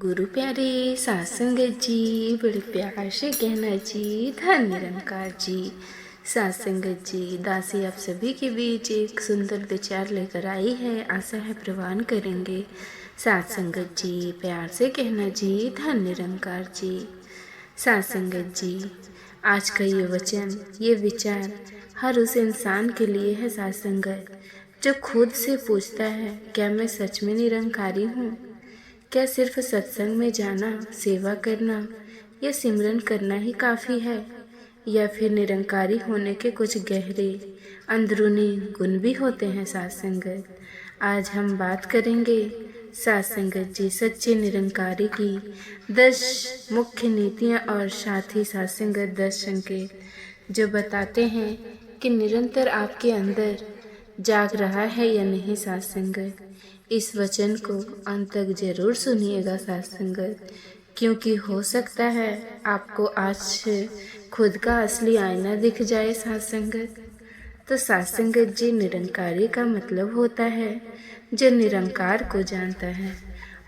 गुरु प्यारे साथ संगत जी, बड़े प्यार से कहना जी, धन निरंकार जी। साथ संगत जी, दासी आप सभी के बीच एक सुंदर विचार लेकर आई है, आशा है प्रवान करेंगे। साथ संगत जी, प्यार से कहना जी, धन निरंकार जी। साथ संगत जी, आज का ये वचन, ये विचार हर उस इंसान के लिए है साथ संगत, जो खुद से पूछता है, क्या मैं सच में निरंकारी हूँ? क्या सिर्फ सत्संग में जाना, सेवा करना या सिमरन करना ही काफ़ी है, या फिर निरंकारी होने के कुछ गहरे अंदरूनी गुण भी होते हैं साथ संगत? आज हम बात करेंगे साथ संगत जी सच्चे निरंकारी की 10 मुख्य नीतियाँ और साथ ही साथ संगत 10 संकेत, जो बताते हैं कि निरंतर आपके अंदर जाग रहा है या नहीं साथ संगत। इस वचन को अंत तक जरूर सुनिएगा साथ संगत, क्योंकि हो सकता है आपको आज से खुद का असली आईना दिख जाए साथ संगत। तो साथ संगत जी, निरंकारी का मतलब होता है जो निरंकार को जानता है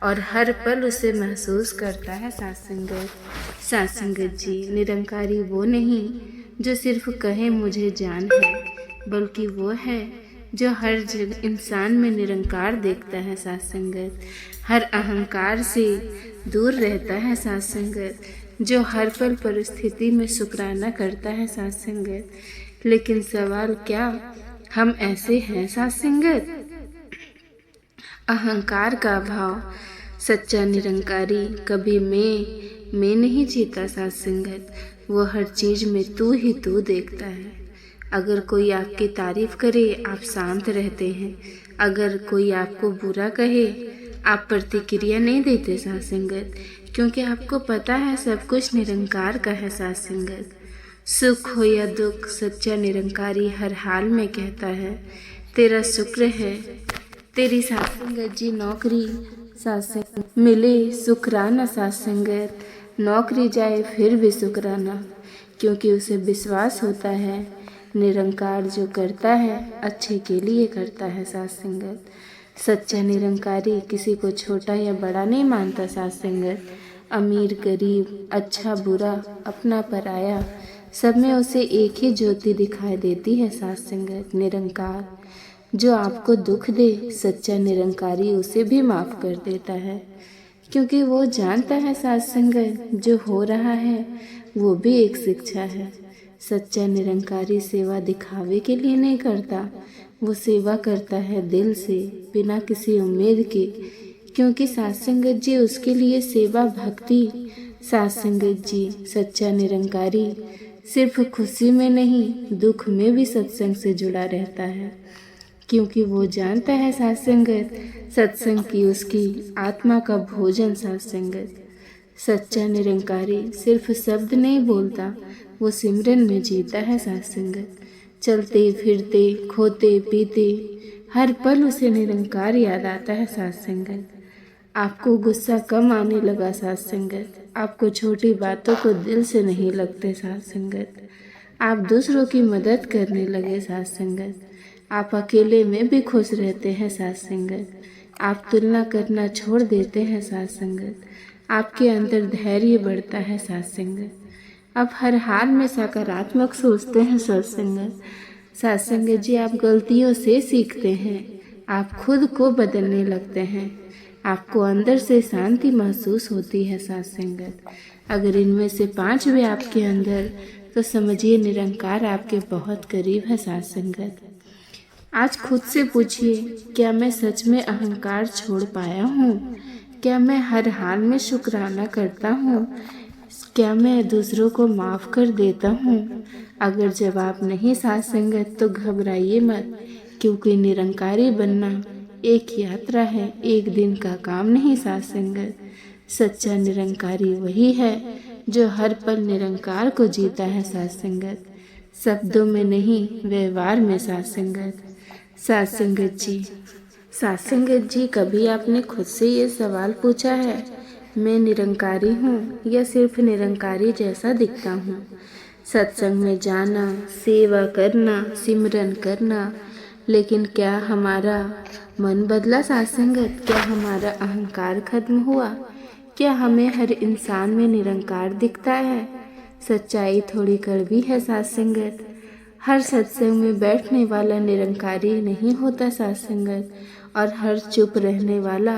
और हर पल उसे महसूस करता है साथ संगत। साथ संगत जी, निरंकारी वो नहीं जो सिर्फ कहे मुझे जान है, बल्कि वो है जो हर इंसान में निरंकार देखता है साथ संगत, हर अहंकार से दूर रहता है साथ संगत, जो हर पल परिस्थिति में शुक्राना करता है साथ संगत। लेकिन सवाल क्या हम ऐसे हैं साथ संगत? अहंकार का भाव सच्चा निरंकारी कभी मैं नहीं जीता साथ संगत, वो हर चीज में तू ही तू देखता है। अगर कोई आपकी तारीफ करे, आप शांत रहते हैं। अगर कोई आपको बुरा कहे, आप प्रतिक्रिया नहीं देते साथ संगत, क्योंकि आपको पता है सब कुछ निरंकार का है साथ संगत। सुख हो या दुख, सच्चा निरंकारी हर हाल में कहता है, तेरा शुक्र है। तेरी साथ संगत जी नौकरी साथ संगत मिले, शुक्राना साथ संगत। नौकरी जाए फिर भी शुक्राना, क्योंकि उसे विश्वास होता है निरंकार जो करता है अच्छे के लिए करता है साथ संगत। सच्चा निरंकारी किसी को छोटा या बड़ा नहीं मानता साथ संगत। अमीर गरीब, अच्छा बुरा, अपना पराया, सब में उसे एक ही ज्योति दिखाई देती है साथ संगत, निरंकार। जो आपको दुख दे, सच्चा निरंकारी उसे भी माफ़ कर देता है, क्योंकि वो जानता है साथ संगत जो हो रहा है वो भी एक शिक्षा है। सच्चा निरंकारी सेवा दिखावे के लिए नहीं करता, वो सेवा करता है दिल से, बिना किसी उम्मीद के, क्योंकि साथ संगत जी उसके लिए सेवा भक्ति। साथ संगत जी, सच्चा निरंकारी सिर्फ खुशी में नहीं, दुख में भी सत्संग से जुड़ा रहता है, क्योंकि वो जानता है साथ संगत सत्संग की उसकी आत्मा का भोजन साथ संगत। सच्चा निरंकारी सिर्फ शब्द नहीं बोलता, वो सिमरन में जीता है साथ संगत। चलते फिरते, खोते पीते, हर पल उसे निरंकार याद आता है साथ संगत। आपको गुस्सा कम आने लगा साथ संगत, आपको छोटी बातों को दिल से नहीं लगते साथ संगत, आप दूसरों की मदद करने लगे साथ संगत, आप अकेले में भी खुश रहते हैं साथ संगत, आप तुलना करना छोड़ देते हैं साथ संगत, आपके अंदर धैर्य बढ़ता है साथ संगत, आप हर हाल में सकारात्मक सोचते हैं साथ संगत। साथ संगत जी, आप गलतियों से सीखते हैं, आप खुद को बदलने लगते हैं, आपको अंदर से शांति महसूस होती है साथ संगत। अगर इनमें से 5 भी आपके अंदर, तो समझिए निरंकार आपके बहुत करीब है साथ संगत। आज खुद से पूछिए, क्या मैं सच में अहंकार छोड़ पाया हूँ? क्या मैं हर हाल में शुक्राना करता हूँ? क्या मैं दूसरों को माफ़ कर देता हूँ? अगर जवाब नहीं साथ संगत, तो घबराइए मत, क्योंकि निरंकारी बनना एक यात्रा है, एक दिन का काम नहीं साथ संगत। सच्चा निरंकारी वही है जो हर पल निरंकार को जीता है साथ संगत, शब्दों में नहीं, व्यवहार में साथ संगत। साथ संगत जी, साथ संगत जी, कभी आपने खुद से ये सवाल पूछा है, मैं निरंकारी हूँ या सिर्फ निरंकारी जैसा दिखता हूँ? सत्संग में जाना, सेवा करना, सिमरन करना, लेकिन क्या हमारा मन बदला साथ संगत? क्या हमारा अहंकार खत्म हुआ? क्या हमें हर इंसान में निरंकार दिखता है? सच्चाई थोड़ी कड़वी है साथ संगत। हर सत्संग में बैठने वाला निरंकारी नहीं होता साथ संगत, और हर चुप रहने वाला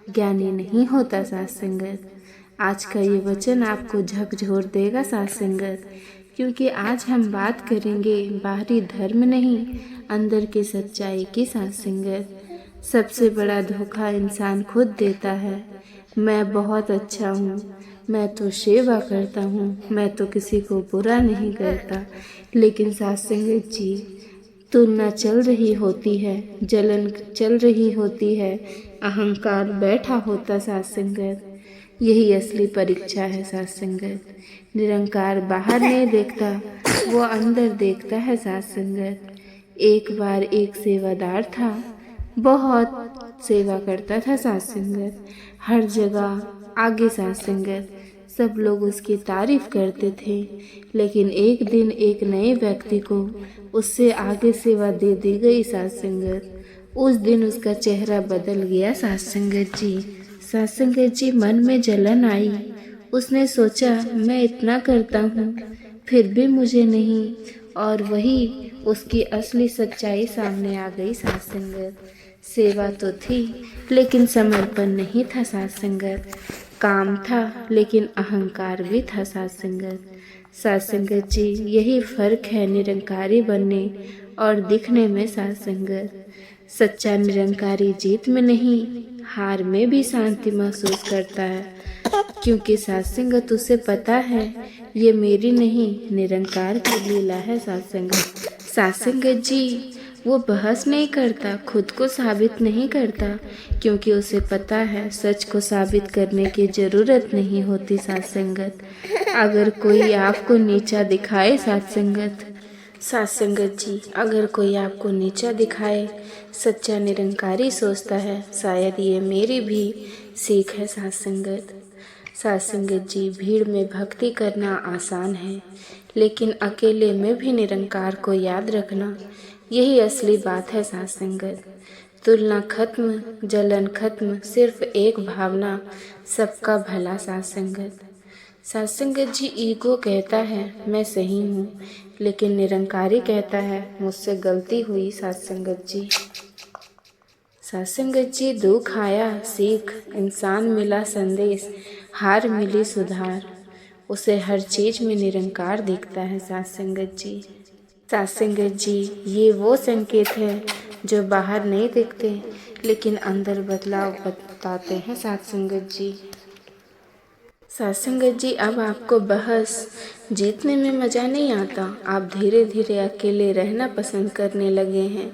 ज्ञानी नहीं होता साथ संगत। आज का ये वचन आपको झकझोर देगा साथ संगत, क्योंकि आज हम बात करेंगे बाहरी धर्म नहीं, अंदर की सच्चाई की साथ संगत। सबसे बड़ा धोखा इंसान खुद देता है। मैं बहुत अच्छा हूँ, मैं तो सेवा करता हूँ, मैं तो किसी को बुरा नहीं करता। लेकिन साथ संगत जी, तुलना चल रही होती है, जलन चल रही होती है, अहंकार बैठा होता साथ संगत। यही असली परीक्षा है साथ संगत। निरंकार बाहर नहीं देखता, वो अंदर देखता है साथ संगत। एक बार एक सेवादार था, बहुत सेवा करता था साथ संगत। हर जगह आगे साथ संगत, सब लोग उसकी तारीफ करते थे। लेकिन एक दिन एक नए व्यक्ति को उससे आगे सेवा दे दी गई साथ संगत। उस दिन उसका चेहरा बदल गया साथ संगत जी। साथ संगत जी, मन में जलन आई। उसने सोचा, मैं इतना करता हूँ फिर भी मुझे नहीं, और वही उसकी असली सच्चाई सामने आ गई साथ संगत। सेवा तो थी लेकिन समर्पण नहीं था साथ संगत। काम था लेकिन अहंकार भी था साथ संगत। साथ संगत जी, यही फर्क है निरंकारी बनने और दिखने में साथ संगत। सच्चा निरंकारी जीत में नहीं, हार में भी शांति महसूस करता है, क्योंकि साथ संगत उसे पता है ये मेरी नहीं, निरंकार की लीला है साथ संगत। साथ संगत जी, वो बहस नहीं करता, खुद को साबित नहीं करता, क्योंकि उसे पता है सच को साबित करने की ज़रूरत नहीं होती साथ संगत। अगर कोई आपको नीचा दिखाए साथ संगत जी, अगर कोई आपको नीचा दिखाए, सच्चा निरंकारी सोचता है शायद ये मेरी भी सीख है साथ संगत। साथ संगत जी, भीड़ में भक्ति करना आसान है, लेकिन अकेले में भी निरंकार को याद रखना, यही असली बात है साथ संगत। तुलना खत्म, जलन खत्म, सिर्फ एक भावना, सबका भला साथ संगत। साथ संगत जी, ईगो कहता है मैं सही हूँ, लेकिन निरंकारी कहता है मुझसे गलती हुई साथ संगत जी। साथ संगत जी, दुख आया सीख, इंसान मिला संदेश, हार मिली सुधार, उसे हर चीज में निरंकार दिखता है साथ संगत जी। साथ संगत जी, ये वो संकेत है जो बाहर नहीं दिखते लेकिन अंदर बदलाव बताते हैं साथ संगत जी। साथ संगत जी, अब आपको बहस जीतने में मज़ा नहीं आता, आप धीरे धीरे अकेले रहना पसंद करने लगे हैं।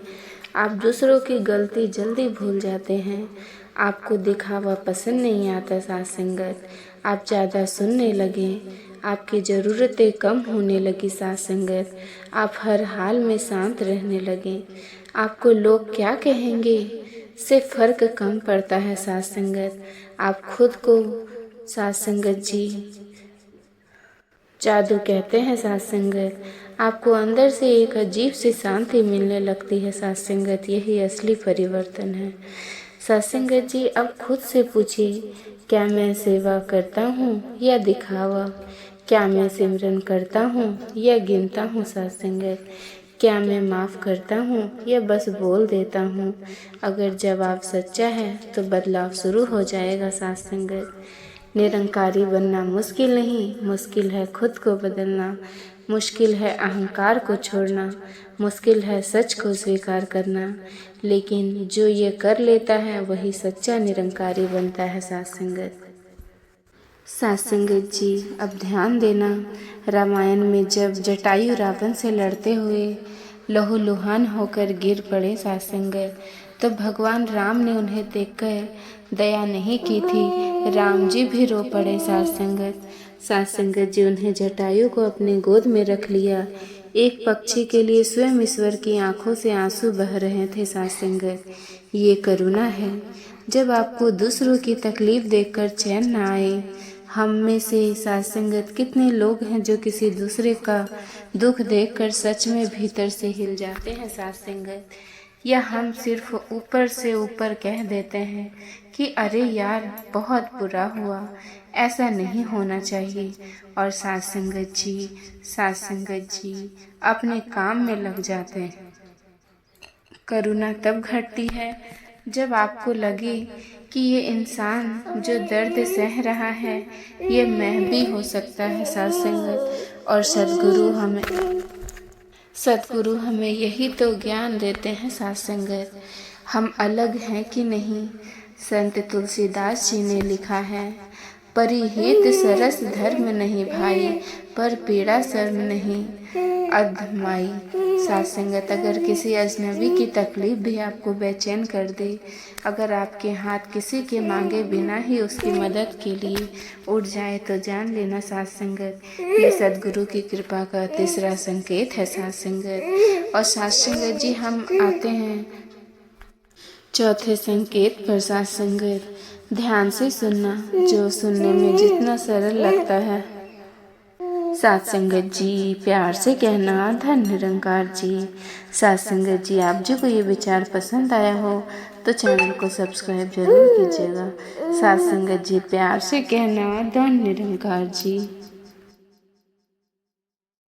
आप दूसरों की गलती जल्दी भूल जाते हैं, आपको दिखावा पसंद नहीं आता साथ संगत। आप ज़्यादा सुनने लगे, आपकी ज़रूरतें कम होने लगी साथ संगत। आप हर हाल में शांत रहने लगे। आपको लोग क्या कहेंगे से फ़र्क कम पड़ता है साथ संगत। आप खुद को साथ संगत जी जादू कहते हैं साथ संगत। आपको अंदर से एक अजीब सी शांति मिलने लगती है साथ संगत, यही असली परिवर्तन है साथ संगत जी। अब खुद से पूछिए, क्या मैं सेवा करता हूँ या दिखावा? क्या मैं सिमरन करता हूँ या गिनता हूँ साथ संगत? क्या मैं माफ़ करता हूँ या बस बोल देता हूँ? अगर जवाब सच्चा है तो बदलाव शुरू हो जाएगा साथ संगत। निरंकारी बनना मुश्किल नहीं, मुश्किल है खुद को बदलना, मुश्किल है अहंकार को छोड़ना, मुश्किल है सच को स्वीकार करना, लेकिन जो ये कर लेता है वही सच्चा निरंकारी बनता है साथ संगत। साथ संगत जी, अब ध्यान देना, रामायण में जब जटायु रावण से लड़ते हुए लहूलुहान होकर गिर पड़े साथ संगत, तो भगवान राम ने उन्हें देखकर दया नहीं की थी, राम जी भी रो पड़े साथ संगत। साथ संगत जी, उन्हें जटायु को अपनी गोद में रख लिया। एक पक्षी के लिए स्वयं ईश्वर की आंखों से आंसू बह रहे थे साथ संगत। ये करुणा है। जब आपको दूसरों की तकलीफ देखकर चैन ना आए, हम में से साथ संगत कितने लोग हैं जो किसी दूसरे का दुख देखकर सच में भीतर से हिल जाते हैं साथ संगत। या हम सिर्फ ऊपर से ऊपर कह देते हैं कि अरे यार बहुत बुरा हुआ, ऐसा नहीं होना चाहिए। और साथ संगत जी अपने काम में लग जाते हैं। करुणा तब घटती है जब आपको लगे कि ये इंसान जो दर्द सह रहा है ये मैं भी हो सकता है साथ संगत। और सतगुरु हमें यही तो ज्ञान देते हैं साथ संगत। हम अलग हैं कि नहीं। संत तुलसीदास जी ने लिखा है, परिहित सरस धर्म नहीं भाई, पर पीड़ा शर्म नहीं अधमाई। साथ संगत, अगर किसी अजनबी की तकलीफ भी आपको बेचैन कर दे, अगर आपके हाथ किसी के मांगे बिना ही उसकी मदद के लिए उठ जाए, तो जान लेना साथ संगत ये सद्गुरु की कृपा का तीसरा संकेत है साथ संगत। और साथ संगत जी हम आते हैं चौथे संकेत पर। साथ संगत, ध्यान से सुनना, जो सुनने में जितना सरल लगता है। साथ संगत जी प्यार से कहना, धन निरंकार जी। साथ संगत जी आप जी को ये विचार पसंद आया हो तो चैनल को सब्सक्राइब जरूर कीजिएगा। साथ संगत जी प्यार से कहना, धन निरंकार जी।